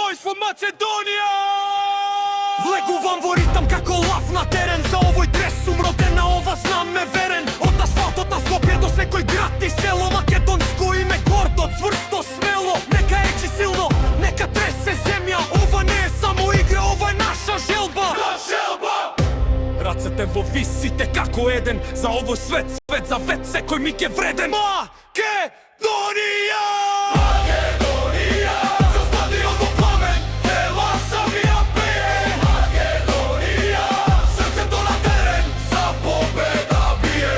boys from Macedonija. Влегувам во ритам како лав на терен. За овој дрес сум роден, на ова знам ме верен. Од асфалтот на Скопје до секој град и село. Македонско име гордо, цврсто, смело. Нека ечи силно, нека тресе земја. Ова не е само игра, ова е наша желба. Рацете во висите како еден. За овој свет, свет за вет, секој миг е вреден. Македонија! Македонија! За стадион во пламен, тела Савија пее. Македонија! Срцето на терен, за победа бие.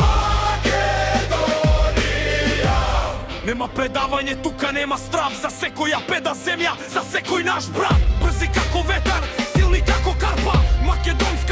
Македонија! Нема предавање, тука нема страв. За секоја беда земја, за секој наш брат. Брзи како ветар, силни како карпа. Македонски